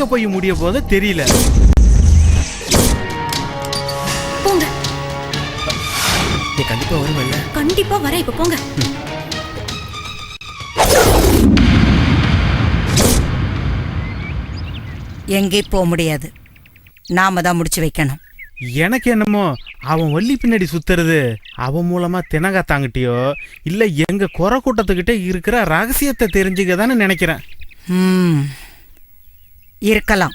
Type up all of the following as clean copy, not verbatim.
எங்க போய் முடிய போத தெரியல. போங்க. நீ கண்டிப்பா வருவல்ல? கண்டிப்பா வர. இப்ப போங்க. எங்கே போக முடியாது. நாம தான் முடிச்சு வைக்கணும். எனக்கு என்னமோ அவன் வள்ளி பின்னாடி சுத்துறது அவன் மூலமா தினகா தாங்கிட்டியோ இல்ல எங்க குறை கூட்டத்துக்கிட்ட இருக்கிற ரகசியத்தை தெரிஞ்சுக்கதான்னு நினைக்கிறேன். இருக்கலாம்.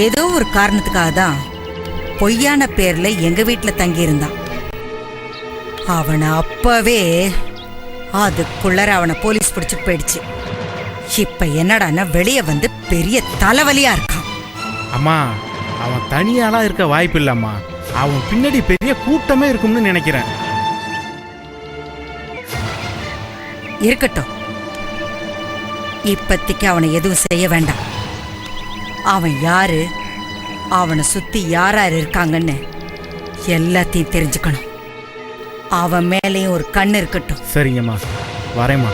ஏதோ ஒரு காரணத்துக்காக தான் பொய்யான பேர்ல எங்க வீட்டுல தங்கி இருந்தான். அவனை அப்பவே அதுக்குள்ளர அவனை போலீஸ் பிடிச்சிட்டு போயிடுச்சு. இப்ப என்னடான்னா வெளியே வந்து பெரிய தலைவலியா இருக்கான். அம்மா அவன் தனியாலாம் இருக்க வாய்ப்பு இல்லம்மா. அவன் பின்னாடி பெரிய கூட்டமே இருக்கும்னு நினைக்கிறேன். இருக்கட்டும். இப்பத்திக்கு அவனை எதுவும் செய்ய வேண்டாம். அவன் யாரு, அவனை சுத்தி யாராரு இருக்காங்கன்னு எல்லாத்தையும் தெரிஞ்சுக்கணும். அவன் மேலேயும் ஒரு கண்ணு இருக்கட்டும். சரிங்கம்மா, வரேம்மா.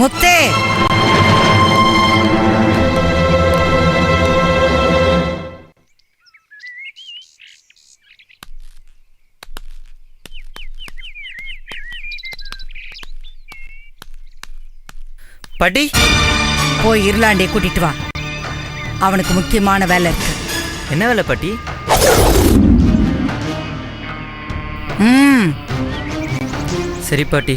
முத்தே, பாட்டி போய் இருளாண்டியை கூட்டிட்டு வா. அவனுக்கு முக்கியமான வேலை இருக்கு. என்ன வேலை பாட்டி? சரி பாட்டி.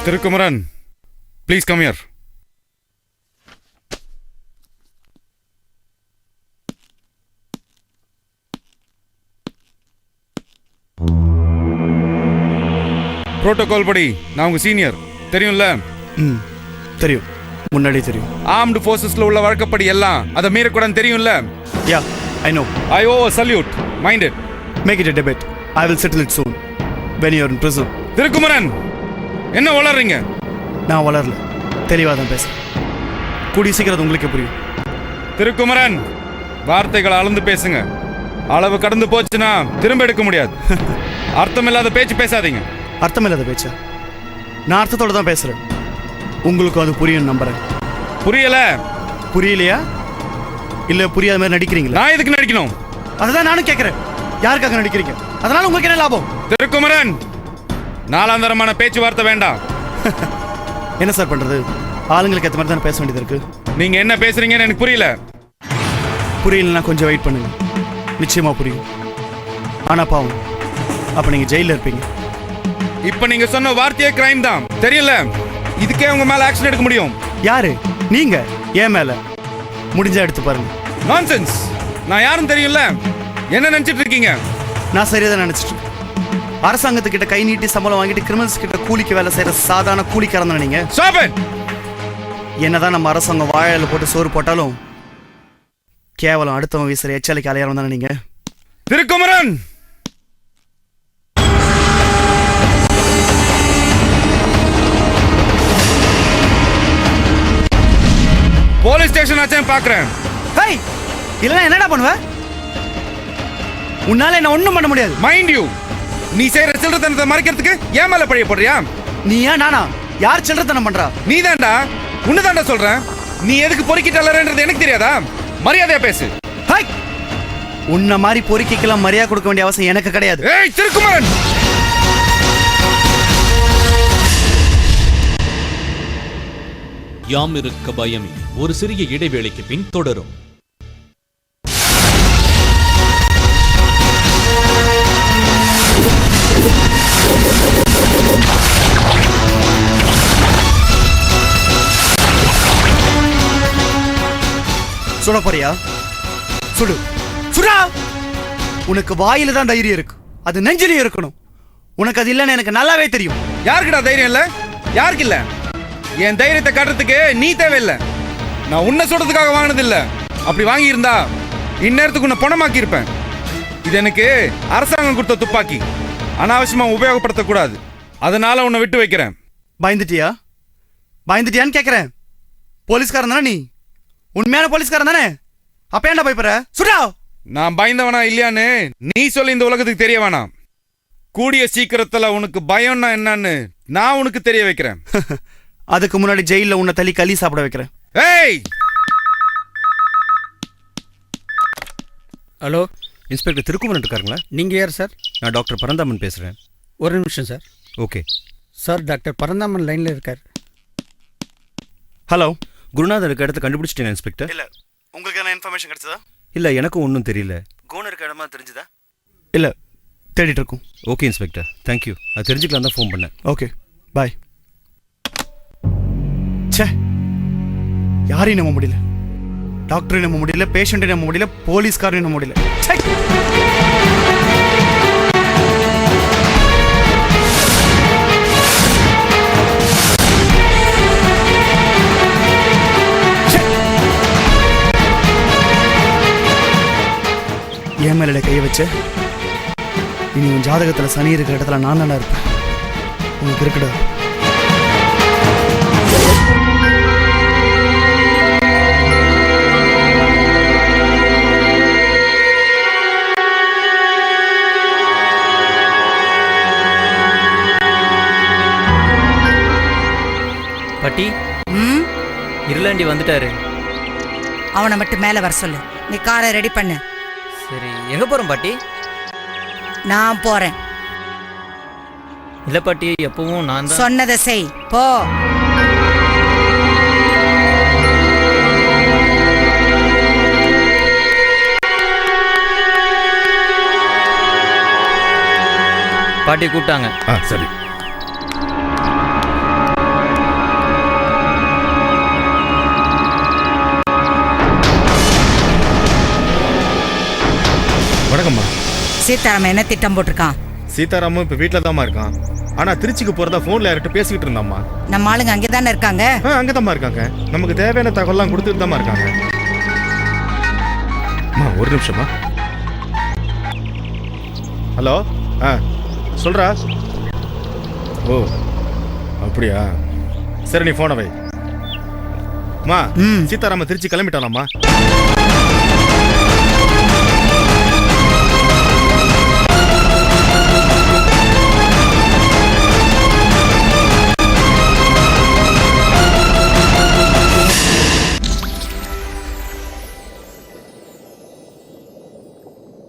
Thirukumaran, please come here. Protocol படி நான் உங்க சீனியர், தெரியும்ல? தெரியும், முன்னாடி தெரியும். ஆர்ம்டு ஃபோர்ஸஸ்ல உள்ள வழக்கப்படி எல்லாம் அதை மீறக்கூடாதுன்னு தெரியும்ல? Yeah, I know. I owe a salute. Mind it. Make it a debate. I will settle it soon. When you are in prison. Thirukumaran, என்ன வளர்றீங்க? நான் வளரல, தெளிவாக தான் பேசுறேன். கூடிய சீக்கிரம் உங்களுக்கு புரியும். திருக்குமரன், வார்த்தைகளை அளந்து பேசுங்க. அளவு கடந்து போச்சுன்னா திரும்ப எடுக்க முடியாது. அர்த்தமில்லாத பேச்சு பேசாதீங்க. அர்த்தமில்லாத பேச்சா? நான் அர்த்தத்தோட தான் பேசுறேன். உங்களுக்கு அது புரியும் நம்புறேன். புரியல? புரியலையா? இல்ல புரியாத மாதிரி நடிக்கிறீங்களா? நான் எதுக்கு நடிக்கணும்? அதுதான் நானும் கேட்கிறேன். யாருக்காக நடிக்கிறீங்க? அதனால உங்களுக்கு என்ன லாபம்? திருக்குமரன், நாலாந்தரமான பேச்சுவார்த்தை வேண்டாம். என்ன சார் பண்றது? ஆளுங்களுக்கு ஏற்ற மாதிரி தான் பேச வேண்டியது இருக்கு. நீங்க என்ன பேசுறீங்கன்னு எனக்கு புரியல. புரியலன்னா கொஞ்சம் வெயிட் பண்ணுங்க, நிச்சயமா புரியும். ஆனா பாவம், அப்ப நீங்க ஜெயில இருப்பீங்க. இப்ப நீங்க சொன்ன வார்த்தையே கிரைம் தான், தெரியல? இதுக்கே உங்க மேல ஆக்ஷன் எடுக்க முடியும். யாரு? நீங்க ஏன் மேல? முடிஞ்சா எடுத்து பாருங்க. நான்சென்ஸ். நான் யாரும் தெரியும்ல? என்ன நினைச்சிட்டு இருக்கீங்க? நான் சரியா தான் நினைச்சிட்டு இருக்கேன். அரசாங்கத்துக்கிட்ட கை நீட்டி சம்பளம் வாங்கிட்டு கிரிமினல்ஸ் கிட்ட கூலிக்கு வேலை செய்யற சாதாரண கூலிக்காரன் தான் நீங்க. என்னதான் நம்ம அரசாங்கம் வாழையில போட்டு சோறு போட்டாலும் கேவலம் அடுத்தவன் வீசுற எச்சலைக்கு அலையாரம் தானே நீங்க. திருக்குமரன், போலீஸ் ஸ்டேஷன் ஆச்சும் பாக்குறேன். இல்லனா என்னடா பண்ணுவ? உன்னால என்ன ஒண்ணும் பண்ண முடியாது. மைண்ட் யூ, நீ செய்யற சில்லறத்தனத்தை மறைக்கிறதுக்கு ஏன் மேல பழைய போடுறியா? நீயா நானா? யார் சில்லறத்தனம் பண்றா? நீ தான்டா. உன்னதான்டா சொல்றேன். நீ எதுக்கு பொறுக்கிட்டலன்றது எனக்கு தெரியாதா? மரியாதையா பேசு. உன்ன மாதிரி பொறுக்கிக்கலாம் மரியாதை கொடுக்க வேண்டிய அவசியம் எனக்கு கிடையாது. ஏய் திருக்குமரன், யாம் இருக்க பயமே ஒரு சிறிய இடைவேளைக்கு பின் தொடரும். சுட போறியா? சுடு, சுடா. உனக்கு வாயில தான் தைரியம் இருக்கு, அது நெஞ்சிலே இருக்கணும். உனக்கு அது இல்லைன்னு எனக்கு நல்லாவே தெரியும். யாருக்குடா தைரியம் இல்ல? யாருக்கு இல்ல? என் தைரியத்தை காட்டுறதுக்கு நீ தேவையில்லை. நான் உன்னை சொல்றதுக்காக வாங்கினது இல்ல. அப்படி வாங்கி இருந்தா இந்நேரத்துக்கு உன்னை பணமாக்கி இருப்பேன். இது எனக்கு அரசாங்கம் கொடுத்த துப்பாக்கி, அனாவசியமா உபயோகப்படுத்தக்கூடாது. அதனால உன்னை விட்டு வைக்கிறேன். பயந்துட்டியா? பயந்துட்டியான்னு கேட்கிறேன். போலீஸ்காரன் தானே நீ? உண்மையான போலீஸ்காரன் தானே? அப்ப ஏன்டா பயப்படுற? சுடா. நான் பயந்தவனா இல்லையான்னு நீ சொல்லி இந்த உலகத்துக்கு தெரிய வேணாம். கூடிய சீக்கிரத்துல உனக்கு பயம்னா என்னன்னு நான் உனக்கு தெரிய வைக்கிறேன். அதுக்கு முன்னாடி ஜெயில உன்னை தள்ளி களி சாப்பிட வைக்கிறேன். ஏய், ஹலோ, இன்ஸ்பெக்டர் திருக்குமரன் இருக்காருங்களா? நீங்கள் யார் சார்? நான் டாக்டர் பரந்தாமன் பேசுகிறேன். ஒரு நிமிஷம் sir. Okay sir, doctor Paranthaman லைனில் இருக்கார். ஹலோ. குருநாதர் இருக்க இடத்த கண்டுபிடிச்சிட்டேன் இன்ஸ்பெக்டர். இல்ல, உங்களுக்கு என்ன இன்ஃபர்மேஷன் கிடைச்சதா? இல்லை, எனக்கும் ஒன்றும் தெரியல. கோனர் இருக்க இடமா தெரிஞ்சுதா? இல்ல, தேடிட்டு இருக்கோம். Okay inspector, thank you. அது தெரிஞ்சுக்கலாம் தான் ஃபோன் பண்ணேன். ஓகே, பாய். ச்சே, யாரையும் நம்ப முடியல. டாக்டரையும் நம்ப முடியல, பேஷண்ட்டையும் நம்ப முடியல, போலீஸ்காரையும் நம்ப முடியல. ச்சே. என் மேல கையை வச்சு இனி உன் ஜாதகத்துல சனி இருக்கிற இடத்துல நான் தானே இருப்பேன். உனக்கு இருக்குடா. பாட்டி, ம், இருளாண்டி வந்துட்டாரு. அவனை மட்டும் மேலே வர சொல்லு. நீ காரை ரெடி பண்ணு. சரி, எங்க போறோம் பாட்டி? நான் போறேன். இல்ல பாட்டி, எப்பவும் நான் தான். சொன்னதை செய், போ. பாட்டி கூப்பிட்டாங்க. சரி. வணக்கம்மா. சீதாராமன் என்ன திட்டம் போட்டிருக்கான்? சீதாராமும் இப்போ வீட்டில் தான்மா இருக்கான். ஆனால் திருச்சிக்கு போகிறதா ஃபோனில் யார்கிட்ட பேசிக்கிட்டு இருந்தாம்மா. நம்ம ஆளுங்க அங்கே தானே இருக்காங்க. அங்கே தான்மா இருக்காங்க. நமக்கு தேவையான தகவலாம் கொடுத்துட்டு தான்மா இருக்காங்க. அம்மா ஒரு நிமிஷமா. ஹலோ. சொல்கிறா. ஓ அப்படியா, சரி நீ ஃபோனை வை. அம்மா, சீதாராமன் திருச்சி கிளம்பிட்டானாம்மா.